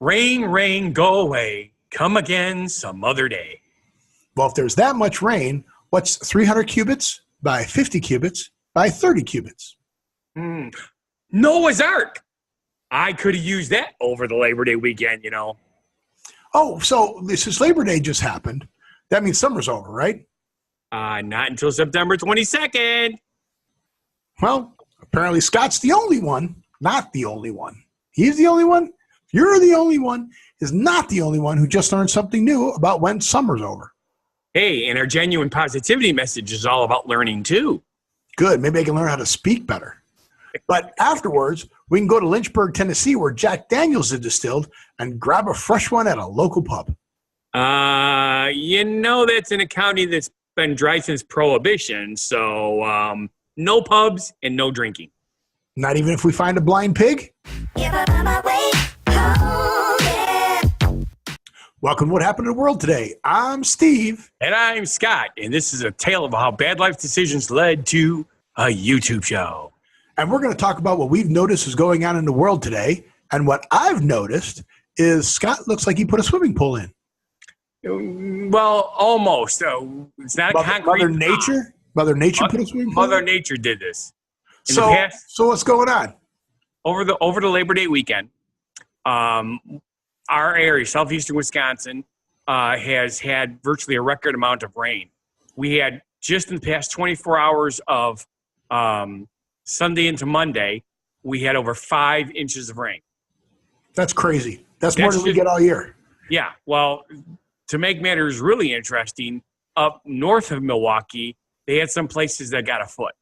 Rain, rain, go away. Come again some other day. Well, if there's that much rain, what's 300 cubits by 50 cubits by 30 cubits? Noah's Ark. I could have used that over the Labor Day weekend, you know. Oh, so this is Labor Day just happened. That means summer's over, right? Not until September 22nd. Well, apparently Scott's the only one, not the only one. He's the only one. You're the only one. Is not the only one who just learned something new about when summer's over. Hey, and our genuine positivity message is all about learning too. Good. Maybe I can learn how to speak better. But afterwards, we can go to Lynchburg, Tennessee, where Jack Daniels is distilled, and grab a fresh one at a local pub. You know that's in a county that's been dry since Prohibition, so no pubs and no drinking. Not even if we find a blind pig? Welcome to What Happened in the World Today. I'm Steve. And I'm Scott, and this is a tale of how bad life decisions led to a YouTube show. And we're going to talk about what we've noticed is going on in the world today. And what I've noticed is Scott looks like he put a swimming pool in. Well, almost. It's not a concrete. Mother Nature? Mother Nature put a swimming pool Mother in? Nature did this. So what's going on? Over the Labor Day weekend, our area, southeastern Wisconsin, has had virtually a record amount of rain. We had, just in the past 24 hours of Sunday into Monday, we had over 5 inches of rain. That's crazy. That's more than we get all year. Yeah. Well, to make matters really interesting, up north of Milwaukee, they had some places that got a foot.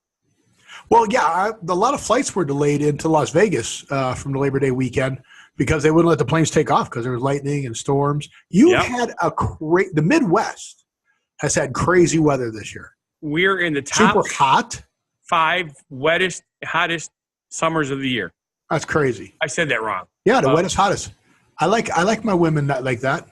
Well, yeah, a lot of flights were delayed into Las Vegas from the Labor Day weekend because they wouldn't let the planes take off because there was lightning and storms. Had the Midwest has had crazy weather this year. We're in the top super hot 5 wettest, hottest summers of the year. That's crazy. I said that wrong. Yeah, the wettest, hottest. I like my women not like that.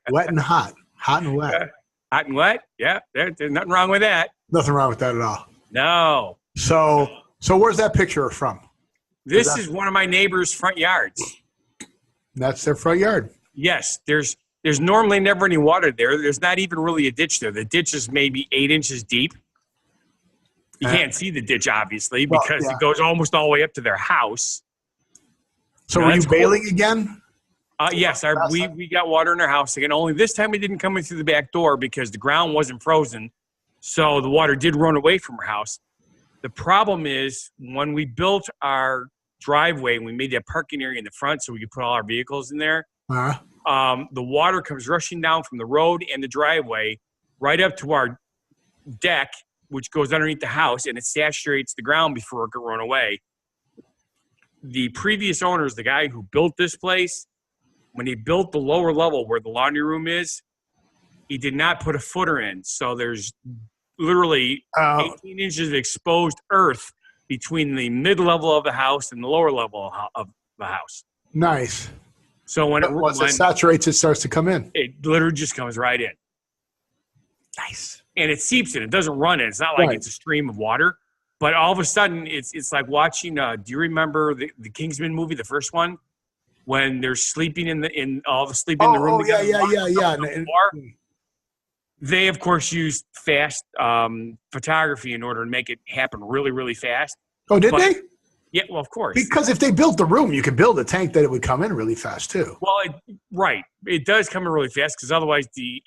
Wet and hot, hot and wet. Hot and wet. Yeah, there's nothing wrong with that. Nothing wrong with that at all. No. So where's that picture from? This is one of my neighbor's front yards. That's their front yard. Yes, there's normally never any water there. There's not even really a ditch there. The ditch is maybe 8 inches deep. You can't see the ditch, obviously, because it goes almost all the way up to their house. So were you bailing again? Yes, we got water in our house again. Only this time it didn't come in through the back door because the ground wasn't frozen. So the water did run away from our house. The problem is when we built our driveway and we made that parking area in the front so we could put all our vehicles in there, the water comes rushing down from the road and the driveway right up to our deck, which goes underneath the house, and it saturates the ground before it can run away. The previous owners, the guy who built this place, when he built the lower level where the laundry room is, he did not put a footer in. So there's literally 18 inches of exposed earth between the mid-level of the house and the lower level of the house. Nice. So when it saturates, it starts to come in. It literally just comes right in. Nice. And it seeps in. It doesn't run in. It's not like it's a stream of water. But all of a sudden, it's like watching. Do you remember the Kingsman movie, the first one, when they're sleeping in the room together? Yeah. They of course used fast photography in order to make it happen really, really fast. Oh, did they? Yeah, well, of course. Because if they built the room, you could build a tank that it would come in really fast too. Well, it does come in really fast because otherwise the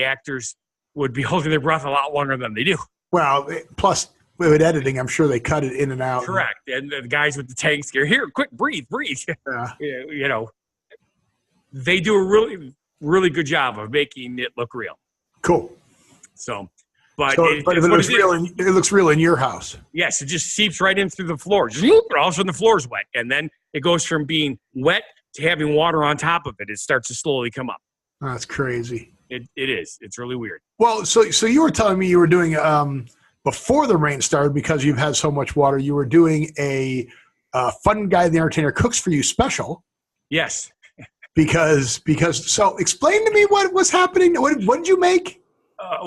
actors would be holding their breath a lot longer than they do. Well, plus with editing, I'm sure they cut it in and out. Correct. And the guys with the tanks go, here, quick, breathe. Yeah. You know, they do a really, really good job of making it look real. Cool. But it looks real in your house. Yes, it just seeps right in through the floor. Just, all of a sudden the floor is wet. And then it goes from being wet to having water on top of it. It starts to slowly come up. That's crazy. It is. It's really weird. Well, so you were telling me you were doing before the rain started, because you've had so much water, you were doing a Fun Guy the Entertainer Cooks for You special. Yes. Because so explain to me what was happening. What did you make?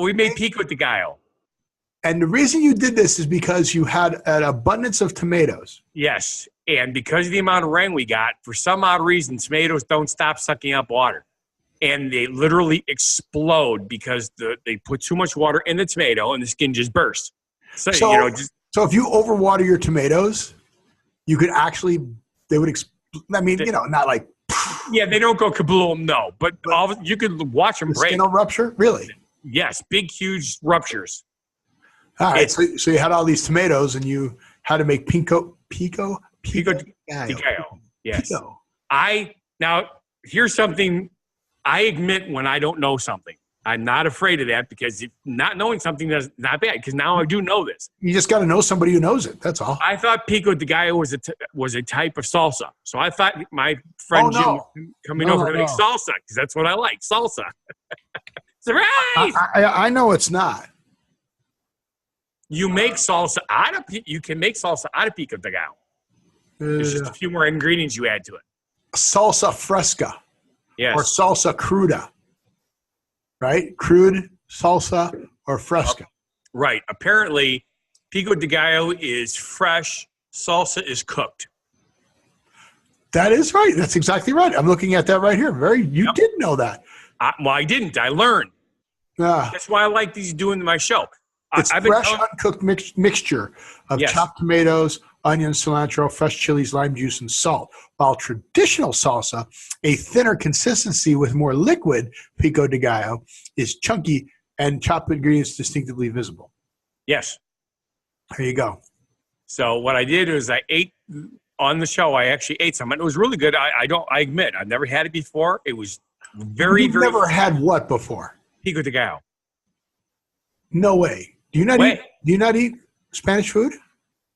We made pico de gallo. And the reason you did this is because you had an abundance of tomatoes. Yes. And because of the amount of rain we got, for some odd reason, tomatoes don't stop sucking up water. And they literally explode because they put too much water in the tomato and the skin just bursts. So so if you overwater your tomatoes, you could actually, they would, not like. Yeah, they don't go kabloom, no. But you could watch them break. Skin will rupture? Really? Yes, big, huge ruptures. All right, so you had all these tomatoes and you had to make pico de gallo. Yes. Pico. Now, here's something. I admit when I don't know something. I'm not afraid of that because not knowing something is not bad because now I do know this. You just got to know somebody who knows it. That's all. I thought pico de gallo was a type of salsa. So I thought my friend Jim was coming over to make salsa because that's what I like, salsa. Surprise! I know it's not. You make salsa you can make salsa out of pico de gallo. There's just a few more ingredients you add to it. Salsa fresca. Yes. Or salsa cruda. Right? Crude, salsa, or fresca. Right. Apparently, pico de gallo is fresh. Salsa is cooked. That is right. That's exactly right. I'm looking at that right here. You did know that. I didn't. I learned. That's why I like doing my show. It's fresh, uncooked mixture of chopped tomatoes, onions, cilantro, fresh chilies, lime juice, and salt. While traditional salsa, a thinner consistency with more liquid pico de gallo, is chunky and chopped ingredients distinctively visible. Yes. There you go. So what I did was I ate on the show. I actually ate some, and it was really good. I admit I've never had it before. It was very. You've never had what before? Pico de gallo. No way. Do you not eat Spanish food?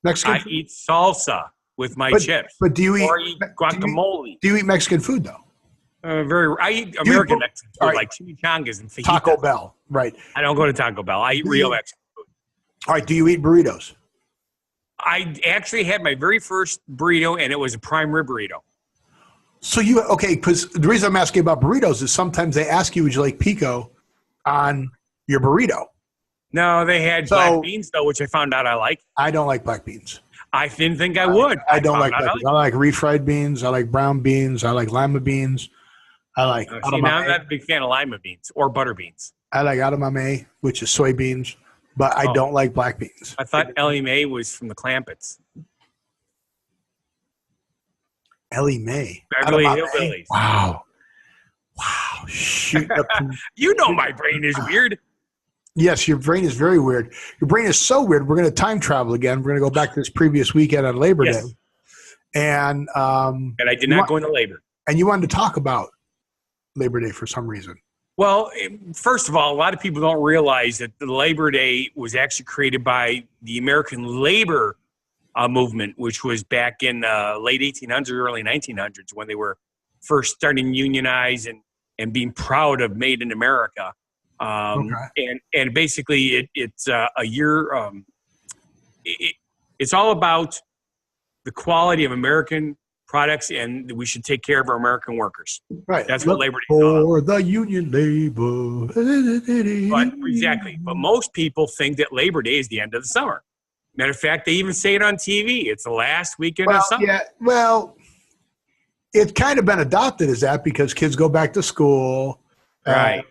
Mexican food? I eat salsa with my chips. But do you eat guacamole? Do you eat Mexican food though? I eat American Mexican food, like chimichangas and fajitas. Taco Bell, right? I don't go to Taco Bell. I eat real Mexican food. All right. Do you eat burritos? I actually had my very first burrito, and it was a prime rib burrito. So because the reason I'm asking about burritos is sometimes they ask you, would you like pico on your burrito? No, they had black beans, though, which I found out I like. I don't like black beans. I didn't think I would. I don't like black beans. I like refried beans. I like brown beans. I like lima beans. I like now I'm not a big fan of lima beans or butter beans. I like edamame, which is soybeans, but I don't like black beans. I thought Ellie Mae was from the Clampets. Ellie Mae. Beverly Hillbillies. Wow. Shoot. You know my brain is weird. Yes, your brain is very weird. Your brain is so weird. We're going to time travel again. We're going to go back to this previous weekend on Labor Day. And I did not go into labor. And you wanted to talk about Labor Day for some reason. Well, first of all, a lot of people don't realize that the Labor Day was actually created by the American labor movement, which was back in late 1800s, early 1900s, when they were first starting to unionize and being proud of Made in America. And basically it's a year. It's all about the quality of American products, and we should take care of our American workers. Right. That's what Labor Day is all about. For the union labor. Exactly. But most people think that Labor Day is the end of the summer. Matter of fact, they even say it on TV. It's the last weekend of summer. Yeah. Well, it's kind of been adopted as that because kids go back to school. Right.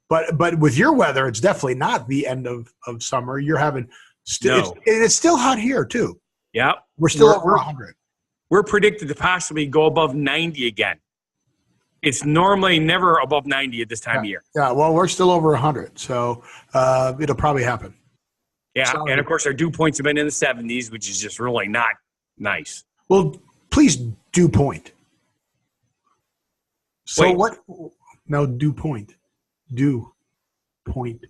But with your weather, it's definitely not the end of summer. You're having it's still hot here too. Yeah, we're still over 100. We're predicted to possibly go above 90 again. It's normally never above 90 at this time of year. Yeah, well, we're still over 100, so it'll probably happen. Yeah, and of course our dew points have been in the 70s, which is just really not nice. Well, please dew point. So Wait. what? No, dew point. Dew point.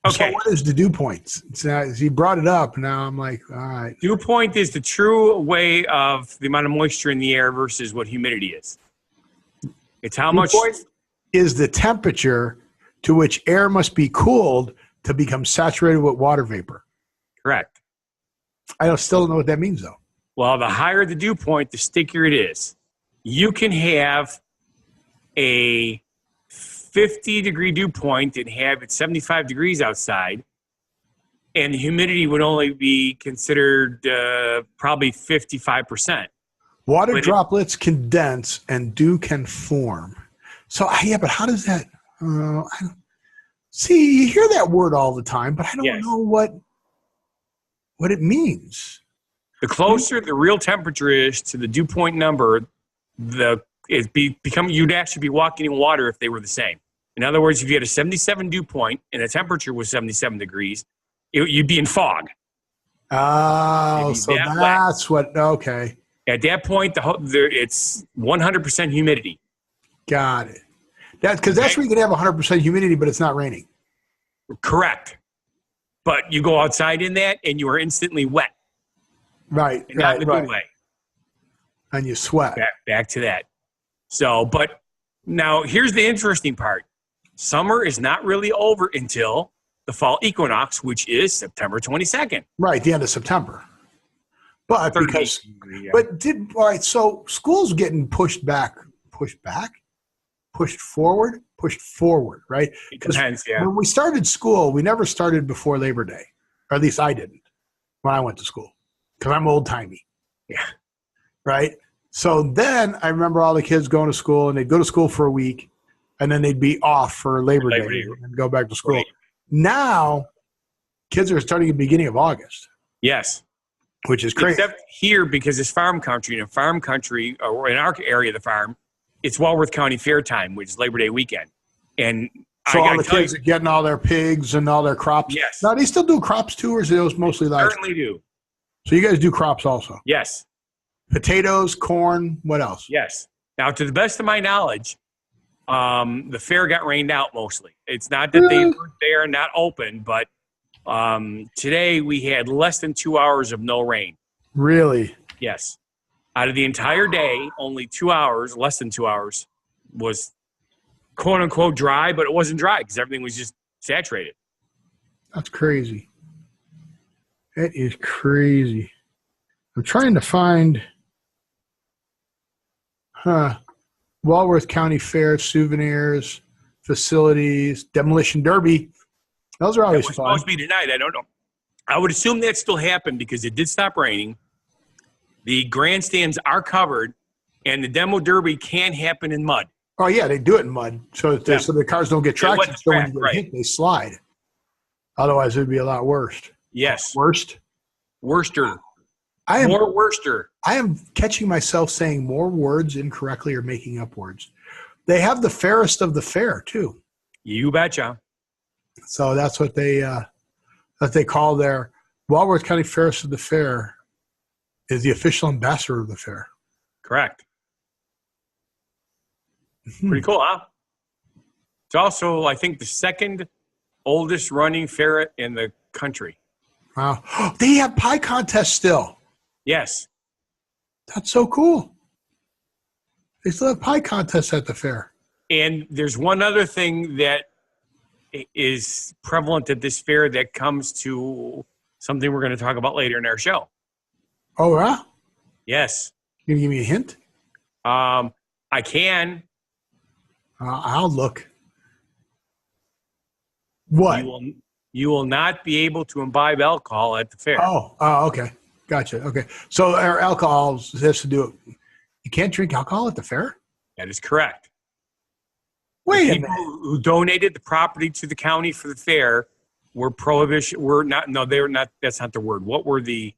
Okay. So what is the dew point? He brought it up. Now I'm like, all right. Dew point is the true way of the amount of moisture in the air versus what humidity is. It's how much is the temperature to which air must be cooled to become saturated with water vapor. Correct. I still don't know what that means though. Well, the higher the dew point, the stickier it is. You can have a 50-degree dew point and have it 75 degrees outside, and the humidity would only be considered probably 55%. Water droplets condense and dew can form. So, yeah, but how does that see, you hear that word all the time, but I don't know what it means. The closer the real temperature is to the dew point number, you'd actually be walking in water if they were the same. In other words, if you had a 77 dew point and the temperature was 77 degrees, you'd be in fog. Oh, so that's what, okay. At that point, it's 100% humidity. Got it. Because that's where you can have 100% humidity, but it's not raining. Correct. But you go outside in that and you are instantly wet. Right. Not in a good way. And you sweat. Back to that. So, but now here's the interesting part. Summer is not really over until the fall equinox, which is September 22nd. Right, the end of September. But so school's getting pushed forward, right? It depends, yeah. When we started school, we never started before Labor Day. Or at least I didn't when I went to school. Because I'm old-timey. Yeah. Right? So then I remember all the kids going to school, and they'd go to school for a week, and then they'd be off for Labor Day and go back to school. Right. Now, kids are starting at the beginning of August. Yes. Which is crazy. Except here, because it's farm country. And in farm country, or in our area of the farm, it's Walworth County Fair time, which is Labor Day weekend. And so all the kids are getting all their pigs and all their crops. Yes. Now, they still do crops too, or is it mostly livestock? Certainly do. So you guys do crops also? Yes. Potatoes, corn, what else? Yes. Now, to the best of my knowledge, the fair got rained out mostly. It's not that they weren't there and not open, but today we had less than 2 hours of no rain. Really? Yes. Out of the entire day, only 2 hours, less than 2 hours, was quote-unquote dry, but it wasn't dry because everything was just saturated. That's crazy. That is crazy. I'm trying to find Walworth County Fair, souvenirs, facilities, demolition derby. Those are always fun. Supposed to be tonight. I don't know. I would assume that still happened because it did stop raining. The grandstands are covered, and the demo derby can happen in mud. Oh, yeah, they do it in mud. So the cars don't get traction. So when you get hit, they slide. Otherwise, it would be a lot worse. Yes. Worster. More Worcester. I am catching myself saying more words incorrectly or making up words. They have the fairest of the fair, too. You betcha. So that's what they call their Walworth County Fairest of the Fair is the official ambassador of the fair. Correct. Pretty cool, huh? It's also, I think, the second oldest running fair in the country. Wow. They have pie contests still. Yes. That's so cool. They still have pie contests at the fair. And there's one other thing that is prevalent at this fair that comes to something we're going to talk about later in our show. Oh, yeah? Yes. Can you give me a hint? I can. I'll look. What? You will not be able to imbibe alcohol at the fair. Oh, okay. Gotcha. Okay. So our alcohol has to do it. You can't drink alcohol at the fair? That is correct. Wait a minute. Who donated the property to the county for the fair were prohibition. They were not. That's not the word. What were the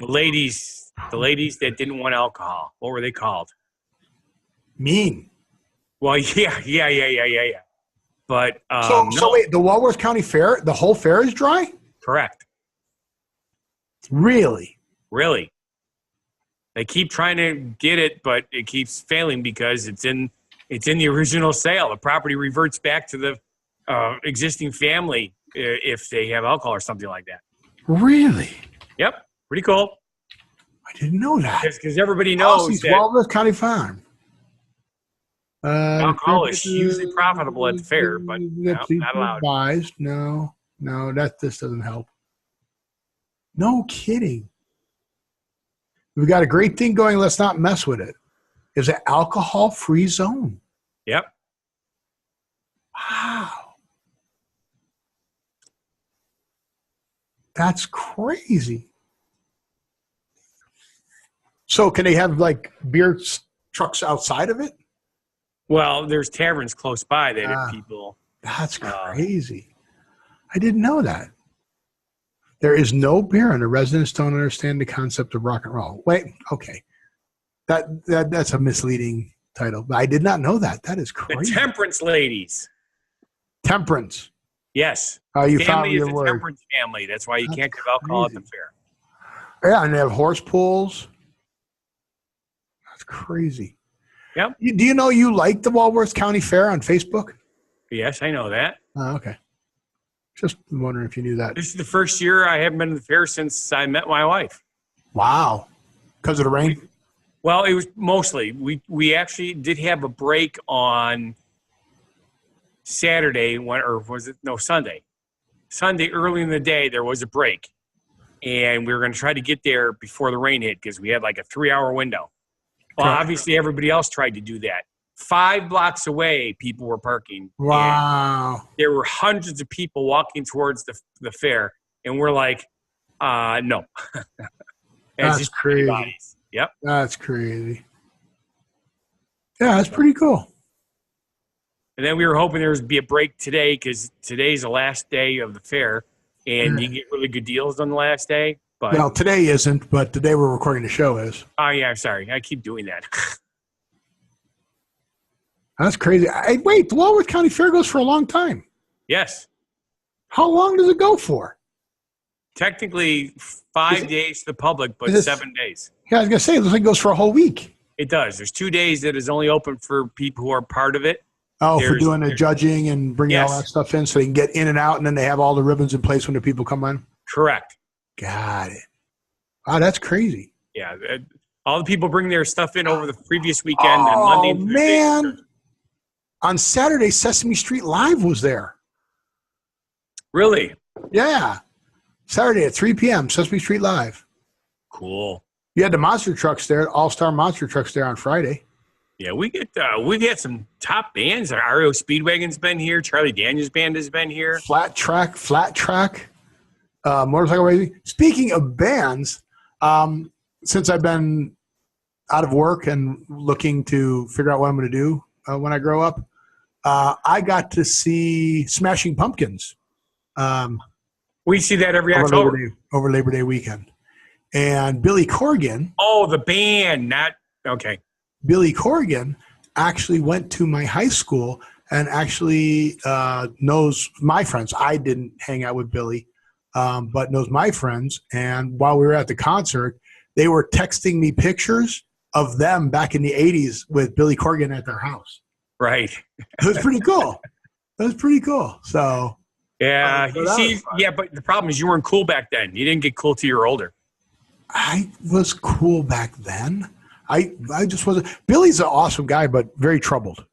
ladies that didn't want alcohol? What were they called? Mean. Well, yeah. But so wait, the Walworth County Fair, the whole fair is dry? Correct. Really? They keep trying to get it, but it keeps failing because it's in the original sale. The property reverts back to the existing family if they have alcohol or something like that. Really? Yep. Pretty cool. I didn't know that. Because everybody knows that Walworth County Farm. Alcohol is hugely profitable at the fair, but not allowed. Advised. No, this doesn't help. No kidding. We've got a great thing going. Let's not mess with it. It's an alcohol-free zone. Yep. Wow. That's crazy. So can they have like beer trucks outside of it? Well, there's taverns close by that if people. That's crazy. I didn't know that. There is no beer, and the residents don't understand the concept of rock and roll. Wait, okay. That's a misleading title. I did not know that. That is crazy. The Temperance Ladies. Temperance. Yes. You family found your is a word. temperance family. That's why you can't give alcohol at the fair. Yeah, and they have horse pools. That's crazy. Yep. Do you know you like the Walworth County Fair on Facebook? Yes, I know that. Oh, okay. Just wondering if you knew that. This is the first year I haven't been to the fair since I met my wife. Wow. Because of the rain? Well, it was mostly. We actually did have a break on Saturday, Sunday. Sunday early in the day, there was a break. And we were going to try to get there before the rain hit because we had like a 3-hour window. Well, obviously, everybody else tried to do that. 5 blocks away, people were parking. Wow. There were hundreds of people walking towards the fair. And we're like, no. That's crazy. Bodies. Yep. That's crazy. Yeah, that's pretty cool. And then we were hoping there would be a break today because today's the last day of the fair. And you get really good deals on the last day. But well, today isn't, but the day we're recording the show is. Oh, yeah, sorry. I keep doing that. That's crazy. Wait, the Walworth County Fair goes for a long time. Yes. How long does it go for? Technically, 5 days to the public, but 7 days. Yeah, I was going to say, it looks like it goes for a whole week. It does. There's 2 days that is only open for people who are part of it. Oh, for doing the judging and bringing all that stuff in so they can get in and out, and then they have all the ribbons in place when the people come in? Correct. Got it. Wow, that's crazy. Yeah. All the people bring their stuff in over the previous weekend. And Monday and Tuesday. Oh, man. On Saturday, Sesame Street Live was there. Really? Yeah. Saturday at 3 p.m., Sesame Street Live. Cool. You had the monster trucks there, all-star monster trucks there on Friday. Yeah, we've had some top bands. REO Speedwagon's been here. Charlie Daniels Band has been here. Flat Track, Motorcycle Racing. Speaking of bands, since I've been out of work and looking to figure out what I'm going to do when I grow up, I got to see Smashing Pumpkins. We see that every October. Over Labor Day weekend. And Billy Corgan. Oh, the band. Okay. Billy Corgan actually went to my high school and actually knows my friends. I didn't hang out with Billy, but knows my friends. And while we were at the concert, they were texting me pictures of them back in the 80s with Billy Corgan at their house. Right. It was pretty cool. So yeah, but the problem is you weren't cool back then. You didn't get cool till you were older. I was cool back then. I just wasn't. Billy's an awesome guy, but very troubled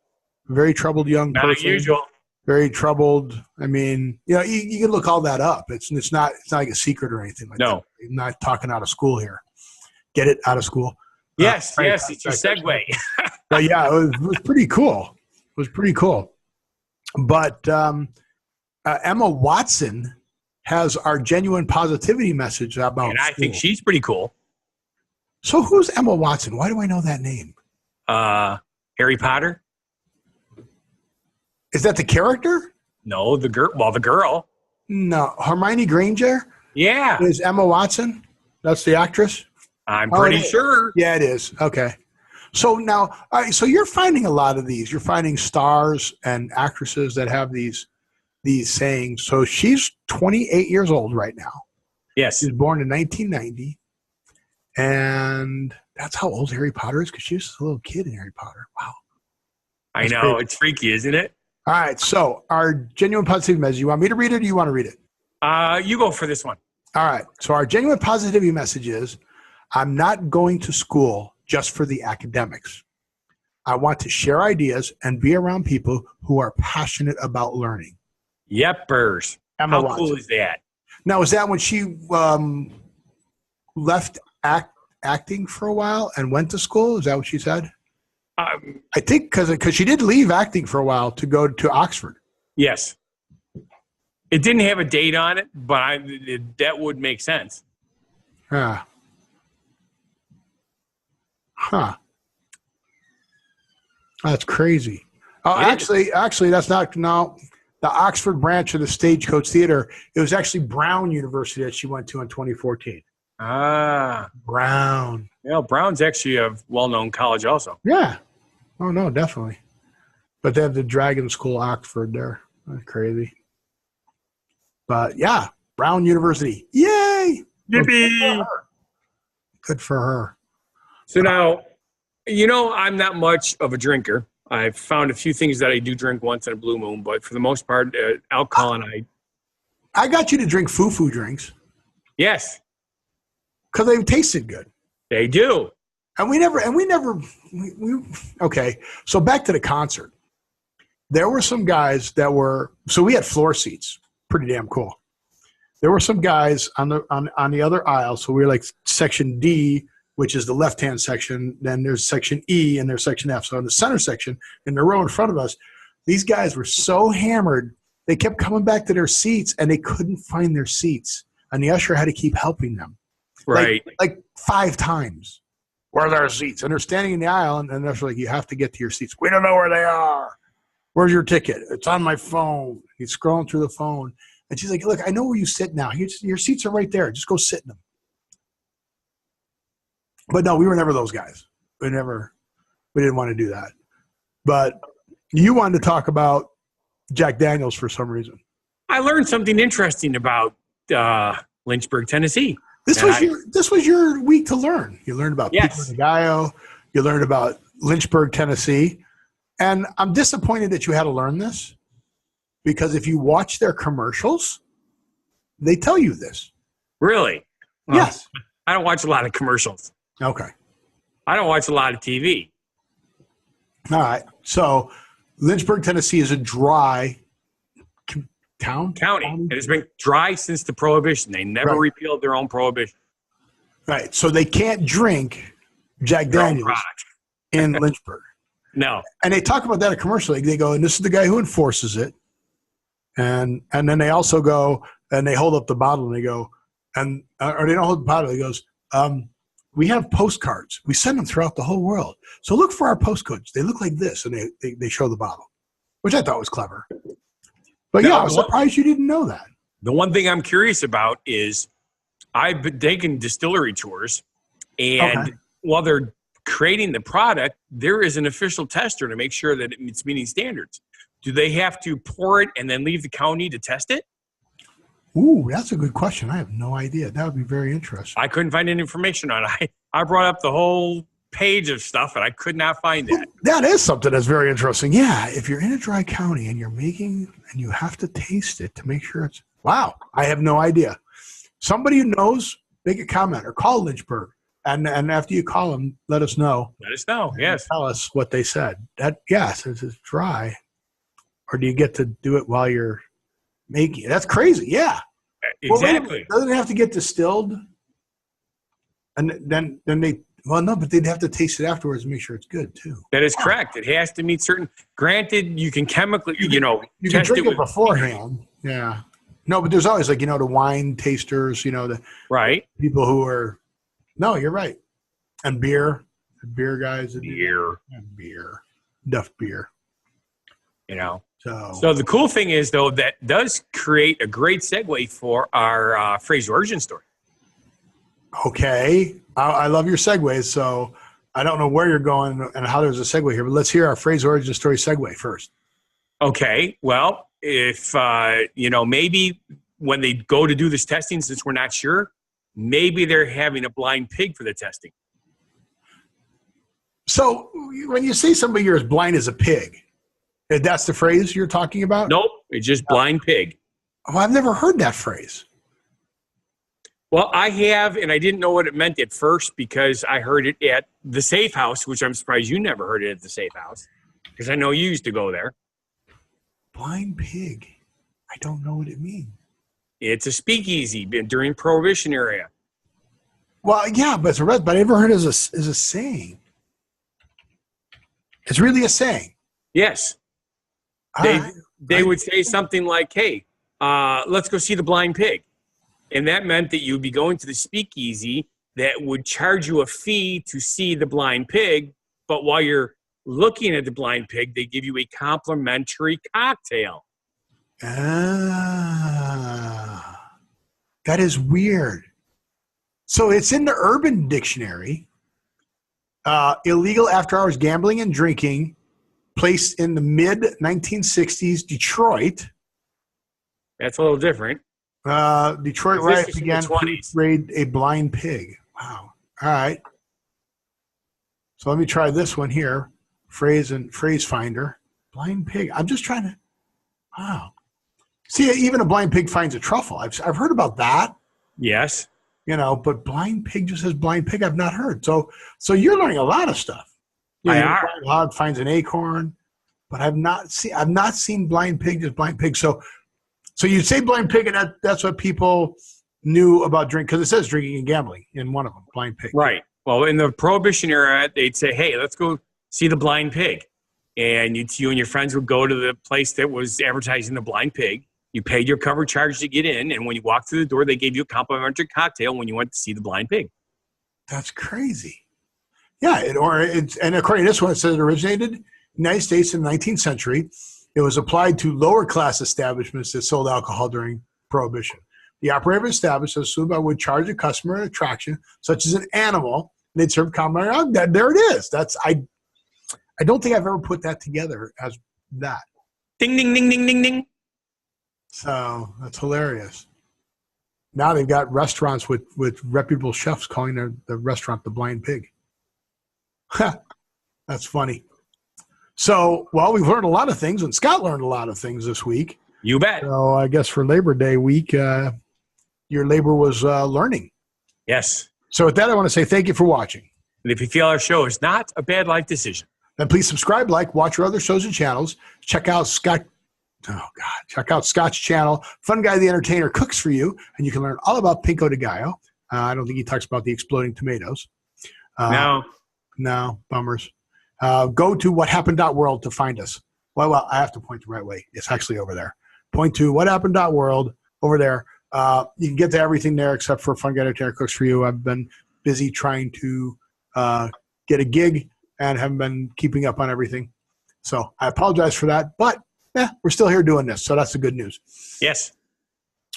young person. Not usual. Very troubled. I mean, you can look all that up. It's not like a secret or anything like that. I'm not talking out of school here. Get it out of school. Yes, it's your segue. But yeah, it was pretty cool. But Emma Watson has our genuine positivity message about and I school. think she's pretty cool. So who's Emma Watson? Why do I know that name? Harry Potter. Is that the character? No, the girl. Well, the girl. No, Hermione Granger. Yeah, is Emma Watson? That's the actress. I'm pretty sure. Yeah, it is. Okay. So now, all right, so you're finding a lot of these. You're finding stars and actresses that have these sayings. So she's 28 years old right now. Yes. She was born in 1990. And that's how old Harry Potter is, because she was a little kid in Harry Potter. Wow. That's I know. Crazy. It's freaky, isn't it? All right. So our genuine positivity message, you want me to read it or do you want to read it? You go for this one. All right. So our genuine positivity message is, I'm not going to school just for the academics. I want to share ideas and be around people who are passionate about learning. Yepers. Emma How cool is that? Now, is that when she left acting for a while and went to school? Is that what she said? I think because she did leave acting for a while to go to Oxford. Yes. It didn't have a date on it, but that would make sense. Yeah. Huh. That's crazy. Oh, actually, that's not. No, the Oxford branch of the Stagecoach Theater. It was actually Brown University that she went to in 2014. Ah, Brown. Yeah, Brown's actually a well-known college, also. Yeah. Oh no, definitely. But they have the Dragon School, Oxford there. That's crazy. But yeah, Brown University. Yay! Yippee! Good for her. So now, I'm not much of a drinker. I've found a few things that I do drink once in a blue moon, but for the most part, alcohol I got you to drink foo-foo drinks. Yes. Because they tasted good. They do. Okay, so back to the concert. There were some guys so we had floor seats. Pretty damn cool. There were some guys on the other aisle, so we were like section D, which is the left-hand section. Then there's section E and there's section F. So in the center section, in the row in front of us, these guys were so hammered, they kept coming back to their seats and they couldn't find their seats. And the usher had to keep helping them. Right. Like 5 times. Where's our seats? And they're standing in the aisle and they're like, you have to get to your seats. We don't know where they are. Where's your ticket? It's on my phone. He's scrolling through the phone. And she's like, look, I know where you sit now. Your seats are right there. Just go sit in them. But no, we were never those guys. We didn't want to do that. But you wanted to talk about Jack Daniels for some reason. I learned something interesting about Lynchburg, Tennessee. This was your week to learn. You learned about Pico de Gallo. You learned about Lynchburg, Tennessee. And I'm disappointed that you had to learn this because if you watch their commercials, they tell you this. Really? Yes. I don't watch a lot of commercials. Okay. I don't watch a lot of TV. All right. So Lynchburg, Tennessee is a dry county. It has been dry since the Prohibition. They never repealed their own prohibition. Right. So they can't drink Jack Daniels in Lynchburg. No. And they talk about that in commercial. They go, and this is the guy who enforces it. And then they also go, and they hold up the bottle, and they go, or they don't hold the bottle. He goes, we have postcards. We send them throughout the whole world. So look for our postcards. They look like this, and they show the bottle, which I thought was clever. But yeah, I was surprised you didn't know that. The one thing I'm curious about is I've been taking distillery tours, and while they're creating the product, there is an official tester to make sure that it's meeting standards. Do they have to pour it and then leave the county to test it? Ooh, that's a good question. I have no idea. That would be very interesting. I couldn't find any information on it. I brought up the whole page of stuff, and I could not find that. That is something that's very interesting. Yeah, if you're in a dry county and you're making, and you have to taste it to make sure it's, wow, I have no idea. Somebody who knows, make a comment or call Lynchburg. And after you call them, let us know. Let us know, yes. Tell us what they said. Since it's dry, or do you get to do it while you're making it? That's crazy, yeah. Exactly. Well, doesn't it have to get distilled? And then they, well, no, but they'd have to taste it afterwards and make sure it's good, too. That is correct. It has to meet certain, granted, you can chemically, you can test drink it beforehand. Yeah. No, but there's always the wine tasters, the people who are, no, you're right. And beer, the beer guys. Beer. Duff beer. So the cool thing is, though, that does create a great segue for our Fraser origin story. Okay. I love your segues, so I don't know where you're going and how there's a segue here, but let's hear our Fraser origin story segue first. Okay. Well, if, maybe when they go to do this testing, since we're not sure, maybe they're having a blind pig for the testing. So when you say somebody you're as blind as a pig, that's the phrase you're talking about? Nope. It's just blind pig. Oh, I've never heard that phrase. Well, I have, and I didn't know what it meant at first because I heard it at the Safe House, which I'm surprised you never heard it at the Safe House because I know you used to go there. Blind pig. I don't know what it means. It's a speakeasy during Prohibition era. Well, yeah, but I never heard it as a saying. It's really a saying. Yes. They would say something like, hey, let's go see the blind pig. And that meant that you'd be going to the speakeasy that would charge you a fee to see the blind pig. But while you're looking at the blind pig, they give you a complimentary cocktail. Ah, that is weird. So it's in the Urban Dictionary. Illegal after-hours gambling and drinking, placed in the mid-1960s Detroit. That's a little different. Detroit riots began to raid a blind pig. Wow. All right. So let me try this one here. Phrase finder. Blind pig. I'm just trying to. Wow. See, even a blind pig finds a truffle. I've heard about that. Yes. But blind pig just says blind pig. I've not heard. So you're learning a lot of stuff. Blind hog finds an acorn, but I've not seen blind pig just blind pig. So you'd say blind pig, and that's what people knew about drink, because it says drinking and gambling in one of them, blind pig. Right. Well, in the Prohibition era, they'd say, hey, let's go see the blind pig. And you and your friends would go to the place that was advertising the blind pig. You paid your cover charge to get in, and when you walked through the door, they gave you a complimentary cocktail when you went to see the blind pig. That's crazy. Yeah, and according to this one, it says it originated in the United States in the 19th century. It was applied to lower class establishments that sold alcohol during Prohibition. The operator of an establishment would charge a customer an attraction, such as an animal, and they'd serve complimentary. There it is. I don't think I've ever put that together as that. Ding, ding, ding, ding, ding, ding. So that's hilarious. Now they've got restaurants with reputable chefs calling the restaurant the Blind Pig. That's funny. So, we've learned a lot of things, and Scott learned a lot of things this week. You bet. So I guess for Labor Day week, your labor was learning. Yes. So with that, I want to say thank you for watching. And if you feel our show is not a bad life decision, then please subscribe, watch our other shows and channels. Check out Scott's channel. Fun Guy the Entertainer cooks for you, and you can learn all about Pinko de Gallo. I don't think he talks about the exploding tomatoes. No, bummers. Go to whathappened.world to find us. Well, I have to point the right way. It's actually over there. Point to whathappened.world over there. You can get to everything there except for Fun Guy Entertainer Cooks for You. I've been busy trying to get a gig and haven't been keeping up on everything. So I apologize for that. But we're still here doing this, so that's the good news. Yes.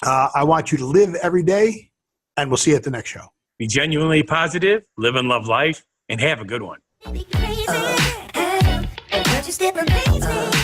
I want you to live every day, and we'll see you at the next show. Be genuinely positive, live and love life, and have a good one. Be crazy, but you still amaze me.